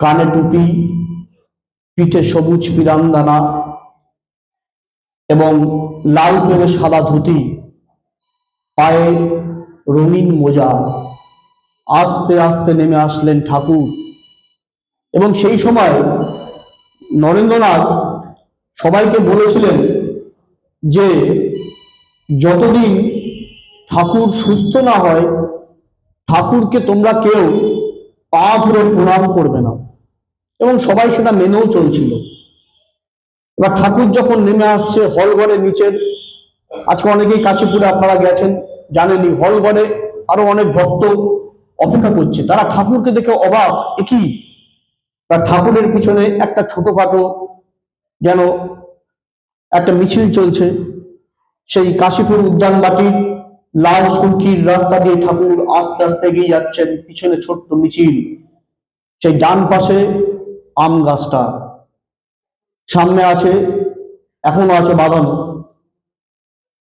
কানে টুপি, পিঠে সবুজ পিরান্দানা এবং লাল পেরে সাদা ধুতি, পায়ে রঙিন মোজা। আস্তে আস্তে নেমে আসলেন ঠাকুর। এবং সেই সময় নরেন্দ্রনাথ সবাইকে বলেছিলেন যে যতদিন ঠাকুর সুস্থ না হয়, ঠাকুরকে তোমরা কেউ পা ধরে প্রণাম করবে না। এবং সবাই সেটা মেনেও চলছিল। এবার ঠাকুর যখন নেমে আসছে হলঘরে নিচের, আজকে অনেকেই কাশীপুরে আপনারা গেছেন, জানেনই, হলঘরে আরো অনেক ভক্ত অপেক্ষা করছে। তারা ঠাকুরকে দেখে অবাক, একই ঠাকুরের পিছনে একটা ছোটখাটো যেন একটা মিছিল চলছে। সেই কাশীপুর উদ্যানবাটির লাল সুরকির রাস্তা দিয়ে ঠাকুর আস্তে আস্তে এগিয়ে যাচ্ছেন, পিছনে ছোট্ট মিছিল। সেই ডান পাশে আম গাছটা, সামনে আছে, এখনো আছে বাঁধানো,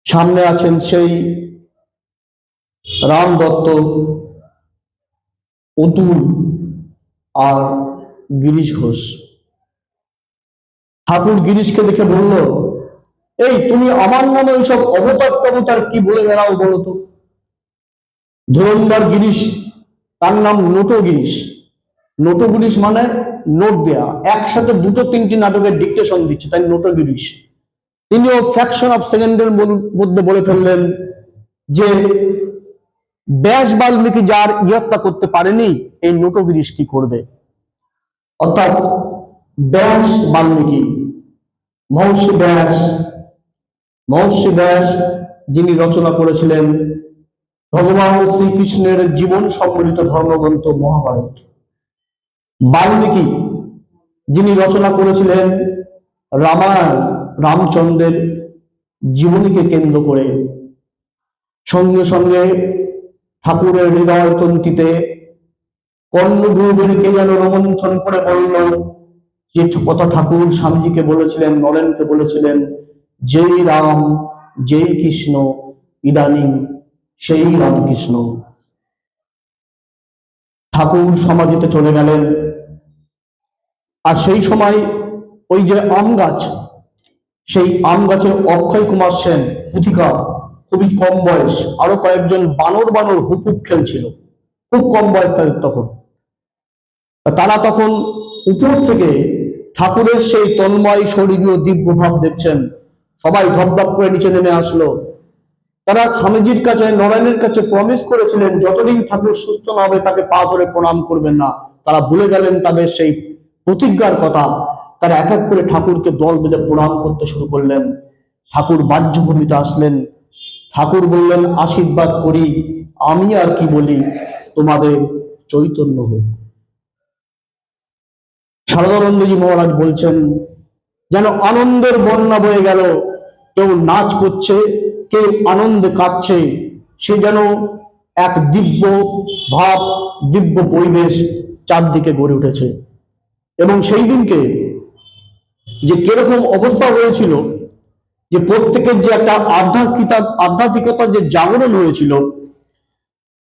সামনে আছেন সেই রাম দত্ত, অতুল আর গিরিশ ঘোষ। ঠাকুর গিরিশকে দেখে বলল, এই তুমি আমার নামে ওইসব অবতার টবতার কি বলে বেড়াও বলো তো? ধুরন্ধর গিরিশ, তার নাম নোটো গিরিশ। নোটো গিরিশ মানে নোট দেয়া, একসাথে দুটো তিনটি নাটকের ডিকটেশন দিচ্ছে, তাই নোটো গিরিশ। তিনিও ফ্র্যাকশন অফ সেকেন্ডের মধ্যে বলে ফেললেন যে ব্যাস বাল্মীকি যার ইয়ত্তা করতে পারেনি, এই নোটো গিরিশ কি করবে? অর্থাৎ ব্যাস বাল্মীকি, মহর্ষি ব্যাস যিনি রচনা করেছিলেন ভগবান শ্রীকৃষ্ণের জীবন সম্বলিত ধর্মগ্রন্থ মহাভারত। বাল্মীকি যিনি রচনা করেছিলেন রামায়ণ, রামচন্দ্রের জীবনীকে কেন্দ্র করে। সঙ্গে সঙ্গে ঠাকুরের হৃদয় তন্ত্রীতে কর্ণগুরুদের কে যেন রোমন্থন করে বলল যে কথা ঠাকুর স্বামীজিকে বলেছিলেন, নরেনকে বলেছিলেন, যেই রাম যেই কৃষ্ণ ইদানিং সেই রামকৃষ্ণ। ঠাকুর সমাধিতে চলে গেলেন। আর সেই সময় ওই যে আম গাছ, সেই আম গাছে অক্ষয় কুমার সেন পুথিকা, খুবই কম বয়স, আরো কয়েকজন বানর হুকুক খেলছিল, খুব কম বয়স তাদের তখন। তারা তখন উপর থেকে ঠাকুরের সেই তন্ময় স্বর্গীয় দিব্য ভাব দেখছেন। সবাই ধপধপ করে নিচে নেমে আসলো। তারা স্বামীজির কাছে, নরেনের কাছে প্রমিস করেছিলেন যতদিন ঠাকুর সুস্থ না হবে তাকে পা ধরে প্রণাম করবেন না। তারা ভুলে গেলেন তাদের সেই প্রতিজ্ঞার কথা। তারা এক এক করে ঠাকুরকে দল বেঁধে প্রণাম করতে শুরু করলেন। ঠাকুর বাহ্যভূমিতে আসলেন। ঠাকুর বললেন, আশীর্বাদ করি, আমি আর কি বলি, তোমাদের চৈতন্য হোক। শারদানন্দজি মহারাজ বলছেন, যেন আনন্দের বন্যা বয়ে গেল। কেউ নাচ করছে, কেউ আনন্দে কাঁদছে। সে যেন এক দিব্য ভাব, দিব্য পরিবেশ চারদিকে গড়ে উঠেছে। এবং সেই দিনকে যে কিরকম অবস্থা হয়েছিল, যে প্রত্যেকের যে একটা আধ্যাত্মিকতার যে জাগরণ হয়েছিল,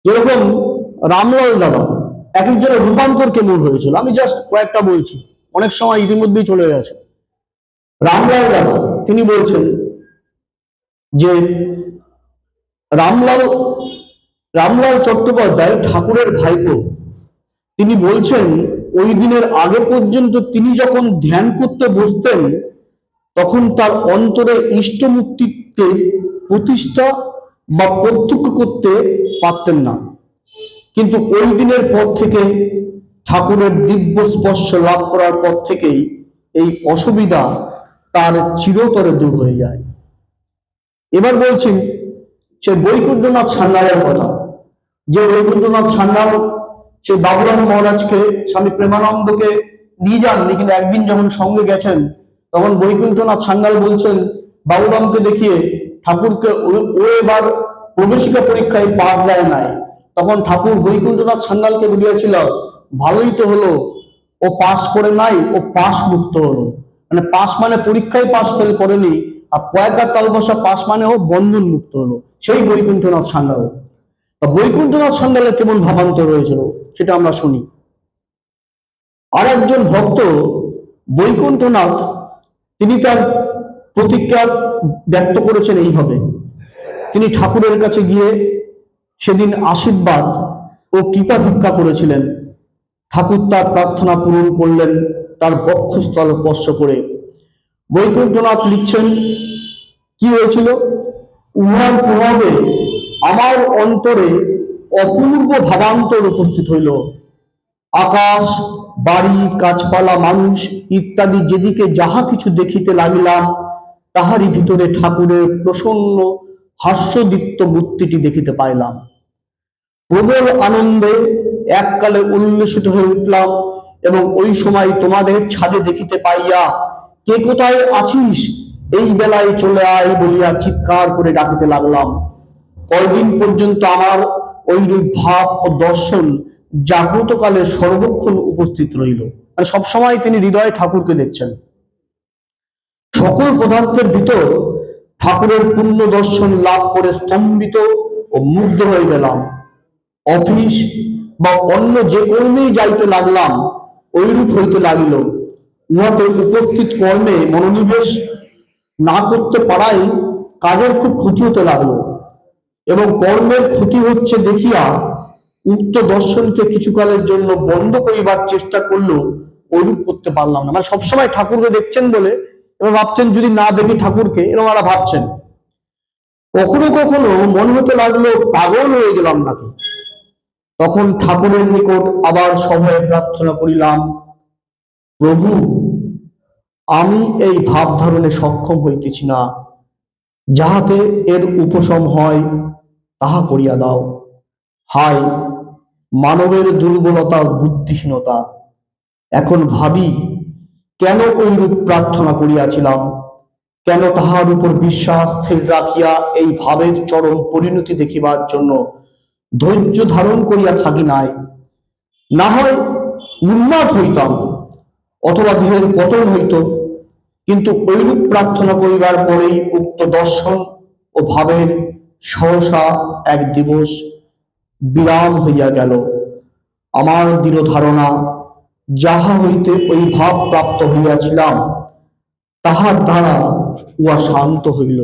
যেরকম রামলাল দাদা এক একজনের রূপান্তর কেমন হয়েছিল, আমি জাস্ট কয়েকটা বলছি, অনেক সময় ইতিমধ্যেই চলে গেছে। রামলাল দাদা তিনি বলছেন যে রামলাল চট্টোপাধ্যায় ঠাকুরের ভাইপো, তিনি বলছেন ওই দিনের আগে পর্যন্ত তিনি যখন ধ্যান করতে বসতেন তখন তার অন্তরে ইষ্ট মুক্তিকে প্রতিষ্ঠা বা প্রত্যক্ষ করতে পারতেন না। কিন্তু ওই দিনের পর থেকে, ঠাকুরের দিব্য স্পর্শ লাভ করার পর থেকেই এই অসুবিধা তার চিরতরে দূর হয়ে যায়। এবার বলছি সে বৈকুণ্ঠনাথ সান্যালের কথা। যে বৈকুণ্ঠনাথ সান্যাল সে বাবুরাম মহারাজকে, স্বামী প্রেমানন্দকে নিয়ে যাননি, কিন্তু একদিন যখন সঙ্গে গেছেন তখন বৈকুণ্ঠনাথ সান্যাল বলছেন বাবুরামকে দেখিয়ে, ঠাকুরকে ও এবার প্রবেশিকা পরীক্ষায় পাস দেয় নাই। তখন ঠাকুর বৈকুণ্ঠনাথ সান্যালকে বলিয়াছিল, ভালোই তো হলো, ও পাস করে নাই, ও পাস মুক্ত হলো। মানে পাস মানে পরীক্ষায় পাস ফেল করেনি, আর পয়কার তালবসা পাস মানে ও বন্ধন মুক্ত হলো। সেই বৈকুণ্ঠনাথ সান্যাল। বৈকুণ্ঠনাথ সান্যালের কেমন ভাবান্তর হয়েছিল সেটা আমরা শুনি। আর একজন ভক্ত বৈকুণ্ঠনাথ, তিনি তার প্রতিজ্ঞা ব্যক্ত করেছেন এইভাবে। তিনি ঠাকুরের কাছে গিয়ে সেদিন আশীর্বাদ ও কৃপা ভিক্ষা করেছিলেন। ঠাকুর তার প্রার্থনা পূরণ করলেন তার বক্ষস্থল স্পর্শ করে। বৈকুণ্ঠনাথ লিখছেন, কি হয়েছিল? উহার প্রভাবে আমার অন্তরে অপূর্ব ভাবান্তর উপস্থিত হইল। আকাশ, বাড়ি, গাছপালা, মানুষ ইত্যাদি যেদিকে যাহা কিছু দেখিতে লাগিলাম, তাহারই ভিতরে ঠাকুরের প্রসন্ন হাস্যদীপ্ত মূর্তিটি দেখিতে পাইলাম। প্রবল আনন্দে এককালে উল্লসিত হয়ে উঠলাম এবং ওই সময় তোমাদের ছাদে দেখিতে পাইয়া, কে কোথায় আছিস, এই বেলায় চলে আয় বলিয়া চিৎকার করে ডাকিতে লাগলাম। কয়দিন পর্যন্ত আমার ওইরূপ ভাব ও দর্শন জাগ্রত কালে সর্বক্ষণ উপস্থিত রইল। মানে সবসময় তিনি হৃদয়ে ঠাকুরকে দেখছেন। সকল পদার্থের ভিতর ঠাকুরের পুণ্য দর্শন লাভ করে স্তম্ভিত ও মুগ্ধ হয়ে গেলাম। অফিস বা অন্য যে কর্মেই যাইতে লাগলাম, ঐরূপ হইতে লাগিল। উহাতে উপস্থিত কর্মে মনোনিবেশ না করতে পারাই কাজের খুব ক্ষতি হতে লাগলো, এবং কর্মের ক্ষতি হচ্ছে দেখিয়া উক্ত দর্শনকে কিছুকালের জন্য বন্ধ করিবার চেষ্টা করলেও ঐরূপ করতে পারলাম না। মানে সবসময় ঠাকুরকে দেখছেন বলে এবার ভাবছেন যদি না দেখি ঠাকুরকে, এরকম ওরা ভাবছেন। কখনো কখনো মনে হতে লাগলো পাগল হয়ে গেলাম নাকি। তখন ঠাকুরের নিকট আবার সভয়ে প্রার্থনা করিলাম, প্রভু, আমি এই ভাব ধারণে সক্ষম হইতেছি না, যাহাতে এর উপশম হয় তাহা করিয়া দাও। হায় মানবের দুর্বলতা, বুদ্ধিহীনতা! এখন ভাবি কেন ঐরূপ প্রার্থনা করিয়াছিলাম, কেন তাহার উপর বিশ্বাস স্থির রাখিয়া এই ভাবের চরম পরিণতি দেখিবার জন্য ধৈর্য ধারণ করিয়া থাকি নাই। না হয় উন্মাদ হইতাম, অথবা দেহের পতন হইত। কিন্তু ঐরূপ প্রার্থনা করিবার পরেই উক্ত দর্শন ও ভাবের সহসা এক দিবস বিরাম হইয়া গেল। আমার দৃঢ় ধারণা, যাহা হইতে ওই ভাব প্রাপ্ত হইয়াছিলাম তাহার দ্বারা উহা শান্ত হইল।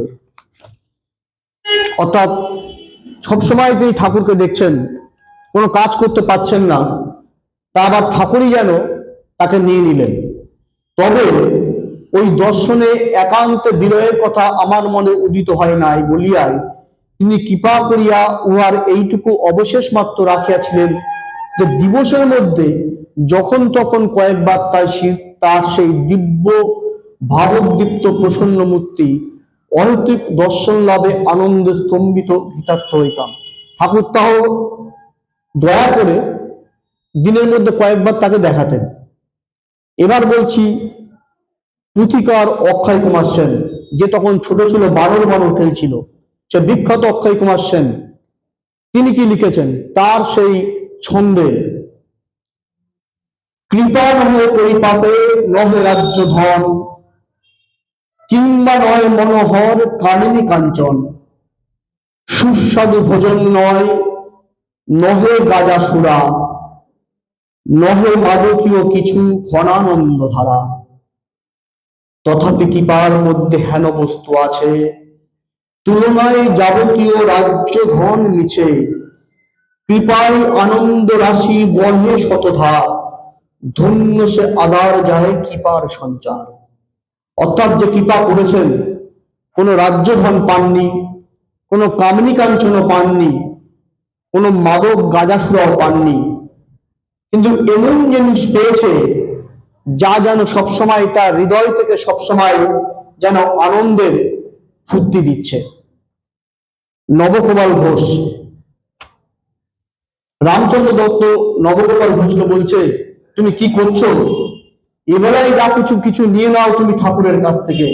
অর্থাৎ সবসময় তিনি ঠাকুরকে দেখছেন, কোনো কাজ করতে পারছেন না, তা আবার ঠাকুরই যেন তাকে নিয়ে নিলেন। তবে ওই দর্শনে একান্ত বিরহের কথা আমার মনে উদিত হয় নাই বলিয়াই তিনি কৃপা করিয়া উহার এইটুকু অবশেষ মাত্র রাখিয়াছিলেন যে দিবসের মধ্যে যখন তখন কয়েকবার তার সেই দিব্য ভাবোদ্দীপ্ত প্রসন্ন মূর্তি অহেতুক দর্শন লাভে আনন্দে স্তম্ভিত কৃতার্থ হইতাম। ঠাকুর তাও দয়া করে দিনের মধ্যে কয়েকবার তাকে দেখাতেন। এবার বলছি পুথিকার অক্ষয় কুমার সেন, যে তখন ছোট ছিল, বানর বানর খেলছিল, সে বিখ্যাত অক্ষয় কুমার সেন, তিনি কি লিখেছেন তার সেই ছন্দে, কৃপা নহে পরিপাতে নহে রাজ্য ধন, কিংবা নয় মনোহর কামিনী কাঞ্চন, সুস্বাদু ভোজন নয় নহে গাজা সুরা, নহে মাদকীয় কিছু ঘনানন্দ ধারা। তথাপি কৃপার মধ্যে হেন বস্তু আছে, তুলনায় যাবতীয় রাজ্য ধন নিচে, কৃপায় আনন্দ রাশি বহে শতধা, ধন্য সে আদার যায় কৃপার সঞ্চার। অর্থাৎ যে কৃপা করেছেন, কোনো রাজ্য ধন পাননি, কোনো কামিনী কাঞ্চনও পাননি, কোনো মাদক গাজাসুরাও পাননি, কিন্তু এমন জিনিস পেয়েছে যা যেন সবসময় তার হৃদয় থেকে সবসময় যেন আনন্দের ফুর্তি দিচ্ছে। নবগোপাল ঘোষ, রামচন্দ্র দত্ত নবগোপাল ঘোষকে বলছে, তুমি কি করছো? এবেলায় যা কিছু কিছু নিয়ে নাও তুমি ঠাকুরের কাছ থেকে,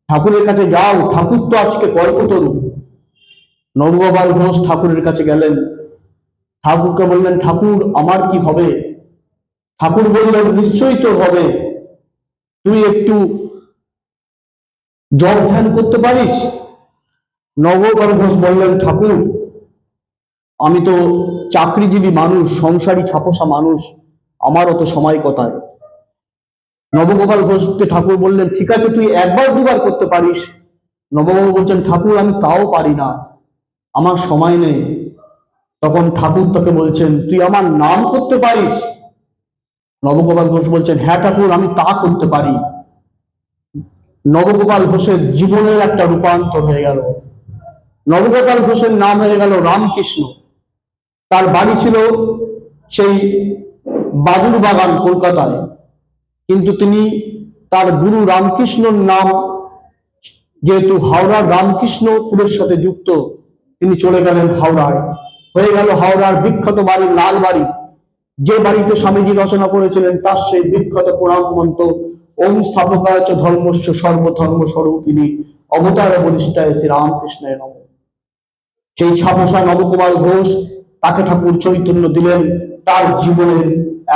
ঠাকুরের কাছে যাও, ঠাকুর তো আজকে কল্পতরু। নবগোপাল ঘোষ ঠাকুরের কাছে গেলেন, ঠাকুরকে বললেন, ঠাকুর আমার কি হবে? ঠাকুর বললেন, নিশ্চয়ই তো হবে, তুই একটু জপ ধ্যান করতে পারিস? নবগোপাল ঘোষ বললেন, ঠাকুর আমি তো চাকরিজীবী মানুষ, সংসারী ছাপোষা মানুষ, আমার অত সময় কোথায়? নবগোপাল ঘোষকে ঠাকুর বললেন, ঠিক আছে তুই একবার দুবার করতে পারিস। নবগোপাল বলছেন, ঠাকুর আমি তাও পারি না, আমার সময় নেই। তখন ঠাকুর তাকে বলছেন, তুই আমার নাম করতে পারিস? নবগোপাল ঘোষ বলছেন, হ্যাঁ ঠাকুর আমি তা করতে পারি। নবগোপাল ঘোষের জীবনের একটা রূপান্তর হয়ে গেল। নবগোপাল ঘোষের নাম হয়ে গেল রামকৃষ্ণ। তার বাড়ি ছিল সেই বাদুর বাগান কলকাতায়, কিন্তু তিনি তার গুরু রামকৃষ্ণর নাম, যেহেতু হাওড়ার রামকৃষ্ণপুরের সাথে যুক্ত, তিনি চলে গেলেন হাওড়ায়। হয়ে গেল হাওড়ার বিখ্যাত বাড়ি লাল বাড়ি, যে বাড়িতে স্বামীজি রচনা করেছিলেন তার সেই বিখ্যাত প্রণাম মন্ত্র, ওম স্থাপকায় চ ধর্মস্য সর্বধর্ম স্বরূপিণী অবতার বলিষ্ঠায় শ্রী রামকৃষ্ণের নমঃ। সেই ছাপোষা নবকুমার ঘোষ, তাকে ঠাকুর চৈতন্য দিলেন, তার জীবনের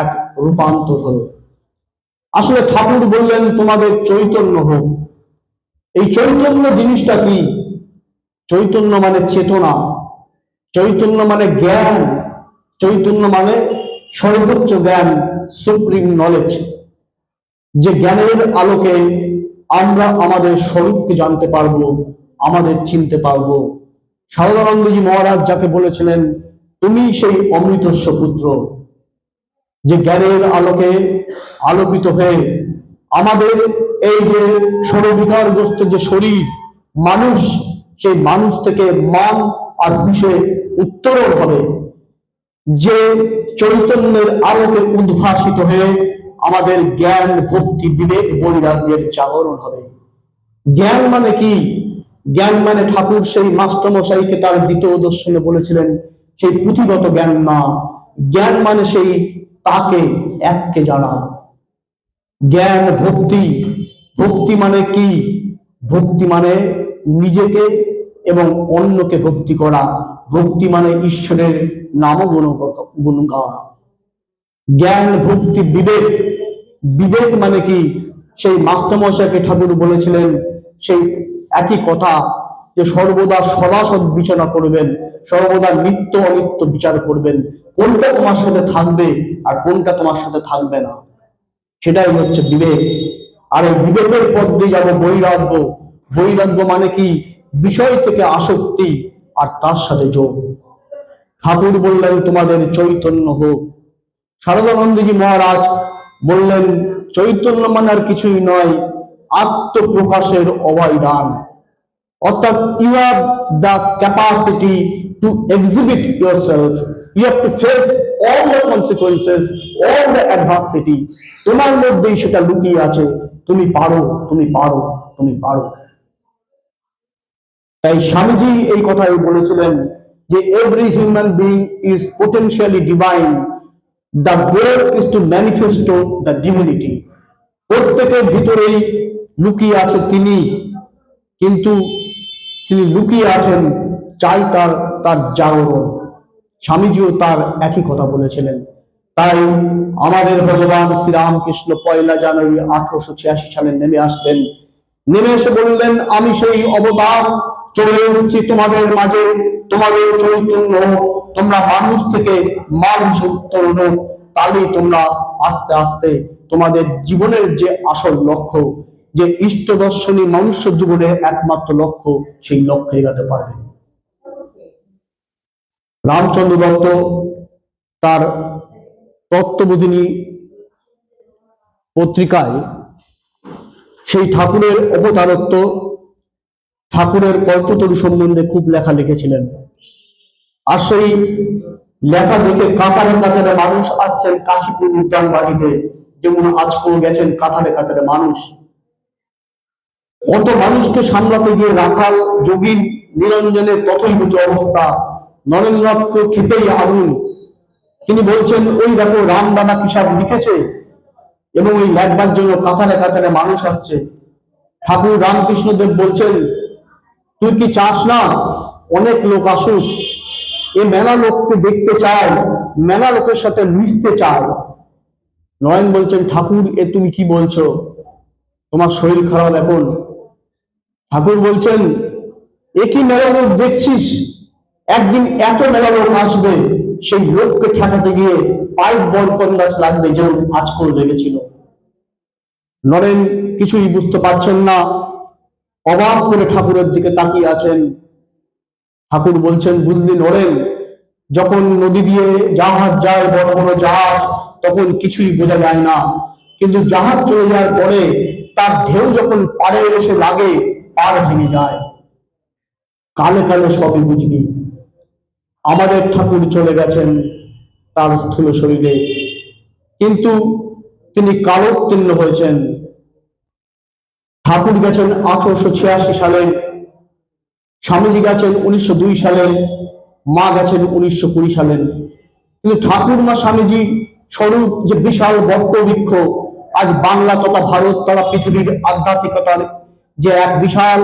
এক রূপান্তর হলো। আসলে ঠাকুর বললেন, তোমাদের চৈতন্য হোক, এই চৈতন্য জিনিসটা কি? চৈতন্য মানে চেতনা, চৈতন্য মানে জ্ঞান, চৈতন্য মানে সর্বোচ্চ জ্ঞান, সুপ্রিম নলেজ। যে জ্ঞানের আলোকে আমরা আমাদের স্বরূপকে জানতে পারবো, আমাদের চিনতে পারবো। সারদানন্দজি মহারাজ যাকে বলেছিলেন তুমি সেই অমৃতস্ব পুত্র, যে জ্ঞানের আলোকে আলোকিত হয়ে আমাদের এই যে ষড়বিকারগ্রস্ত যে শরীর মানুষ, সেই মানুষ থেকে মান আর হুঁশে উত্তরণ হবে, যে চৈতন্যের আলোকে উদ্ভাসিত হয়ে আমাদের জ্ঞান ভক্তি বিবেক বৈরাগ্যের জাগরণ হবে। জ্ঞান মানে কি? জ্ঞান মানে ঠাকুর সেই মাস্টারমশাইকে তার দ্বিতীয় দর্শনে বলেছিলেন সেই পুঁথিগত জ্ঞান না, জ্ঞান মানে সেই তাকে এককে জানা। জ্ঞান ভক্তি, ভক্তি মানে কি? ভক্তি মানে নিজেকে এবং অন্যকে ভক্তি করা, ভক্তি মানে ঈশ্বরের নাম গুণ গাওয়া। জ্ঞান ভক্তি বিবেক, বিবেক মানে কি? সেই মাস্টারমশাইকে ঠাকুর বলেছিলেন সেই একই কথা, যে সর্বদা সদাসৎ বিবেচনা করবেন, সর্বদা নিত্য অনিত্য বিচার করবেন, কোনটা তোমার সাথে থাকবে আর কোনটা তোমার সাথে থাকবে না, সেটাই হচ্ছে বিবেক। আর এই বিবেকের পথ দিয়ে যাবো বৈরাগ্য। বৈরাগ্য মানে কি? বিষয় থেকে আসক্তি আর তার সাথে যোগ। ঠাকুর বললেন তোমাদের চৈতন্য হোক। সারদানন্দজি মহারাজ বললেন চৈতন্য মানে আর কিছুই নয়, আত্মপ্রকাশের অভয় দান। অর্থাৎ you have the capacity to exhibit yourself, you have to face all the consequences, all the adversity. তোমার মধ্যেই সেটা লুকিয়ে আছে, তুমি পারো, তুমি পারো, তুমি পারো। তাই স্বামীজি এই কথাই বলেছিলেন যে every human being is potentially divine, the goal is two manifest the divinity. প্রত্যেকের ভিতরেই লুকিয়ে আছে তিনি, কিন্তু তিনি লুকিয়ে আছেন, চাই তার তার জাগরণ। স্বামীজিও তার একই কথা বলেছিলেন। তাই আমাদের ভগবান শ্রীরামকৃষ্ণ 1 জানুয়ারি 1886 সালে নেমে আসলেন। নেমে এসে বললেন আমি সেই অবতার, চলে এসেছি তোমাদের মাঝে, তোমাদের চৈতন্য, তোমরা মানুষ থেকে মানুষ উত্তরণ হোক, তাহলেই তোমরা আস্তে আস্তে তোমাদের জীবনের যে আসল লক্ষ্য, যে ইষ্ট দর্শনী মনুষ্য জীবনের একমাত্র লক্ষ্য, সেই লক্ষ্যে এগাতে পারবে। রামচন্দ্র দত্ত তার তত্ত্ববোধিনী পত্রিকায় সেই ঠাকুরের অবতারত্ব, ঠাকুরের কল্পতরু সম্বন্ধে খুব লেখা লিখেছিলেন। আর সেই লেখা দেখে কাতারে কাতারে মানুষ আসছেন কাশীপুর উদ্যান বাড়িতে, যেমন আজকেও গেছেন কাতারে কাতারে মানুষ। অত মানুষকে সামলাতে গিয়ে রাখাল যোগীন নিরঞ্জনের তথই বুঝ অবস্থা, নরেন্দ্রনাথকে খেতেই আগুন। তিনি বলছেন ওই দেখো রাম দাদা কি সব লিখেছে, এবং ওই লেখবার জন্য কাতারে কাতারে মানুষ আসছে। ঠাকুর রামকৃষ্ণদেব বলছেন তুই কি চাস না অনেক লোক আসুক? এ মেলা লোককে দেখতে চায়, মেলা লোকের সাথে মিশতে চায়। নয়ন বলছেন ঠাকুর এ তুমি কি বলছো, তোমার শরীর খারাপ এখন? ঠাকুর বলছেন এ কি মেলা লোক দেখছিস, একদিন এত মেলা লোক আসবে, সেই লোককে ঠেকাতে গিয়ে পাইপ বরকন গাছ লাগবে, যেমন আজকল লেগেছিল। নরেন কিছুই বুঝতে পারছেন না, অবাক করে ঠাকুরের দিকে তাকিয়ে আছেন। ঠাকুর বলছেন বুঝলি নরেন, যখন নদী দিয়ে জাহাজ যায়, বড় বড় জাহাজ, তখন কিছুই বোঝা যায় না, কিন্তু জাহাজ চলে যাওয়ার পরে তার ঢেউ যখন পাড়ে এসে লাগে, পাড় ভেঙে যায়। কালে কালে সবই বুঝবি। আমাদের ঠাকুর চলে গেছেন তার স্থূল শরীরে, কিন্তু তিনি কালোত্তীর্ণ হয়েছেন। ঠাকুর গেছেন 1886 সালে, স্বামীজি গেছেন 1902 সালে, মা গেছেন 1920 সালে। কিন্তু ঠাকুর মা স্বামীজি স্বরূপ যে বিশাল বটবৃক্ষ, আজ বাংলা তথা ভারত তথা পৃথিবীর আধ্যাত্মিকতার যে এক বিশাল,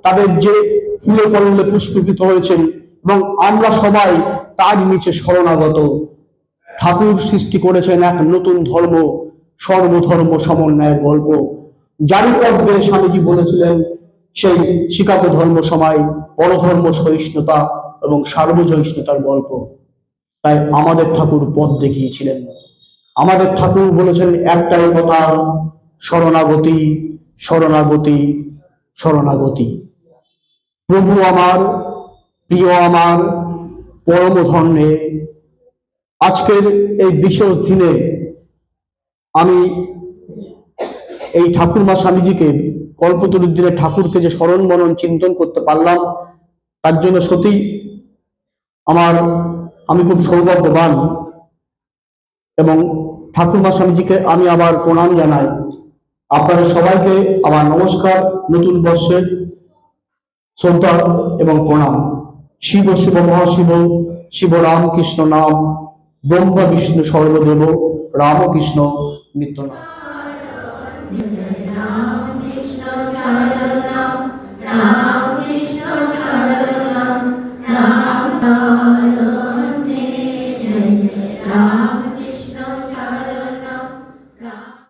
তাদের যে ফুলে ফলে পুষ্পিত হয়েছেন, এবং আমরা সবাই তার নিচে শরণাগত। ঠাকুর সৃষ্টি করেছেন এক নতুন ধর্ম, সর্বধর্ম সমন্বয়ের গল্প, যারই পথ স্বামীজি বলেছিলেন সেই শিকাগো ধর্ম সময় পরধর্ম সহিষ্ণুতা এবং সার্বজনীনতার গল্প। তাই আমাদের ঠাকুর পথ দেখিয়েছিলেন। আমাদের ঠাকুর বলেছেন একটাই কথা, শরণাগতি, শরণাগতি, শরণাগতি। প্রভু আমার, প্রিয় আমার, পরম ধন্যে, আজকের এই বিশেষ দিনে আমি এই ঠাকুরমা স্বামীজিকে, কল্পতরুর দিনে ঠাকুরকে যে স্মরণ মনন চিন্তন করতে পারলাম, তার জন্য সত্যি আমি খুব সৌভাগ্যবান। এবং ঠাকুরমা স্বামীজিকে আমি আবার প্রণাম জানাই। আপনাদের সবাইকে আমার নমস্কার, নতুন বর্ষের শ্রদ্ধা এবং প্রণাম। শিব শিব মহাশিব, শিব রামকৃষ্ণ নাম, ব্রহ্মা বিষ্ণু সর্বদেব, রামকৃষ্ণ নিত্য নাম। রাম কৃষ্ণ শরণম, রাম কৃষ্ণ শরণম, রাম শরণে জয়, রাম কৃষ্ণ শরণম, রাম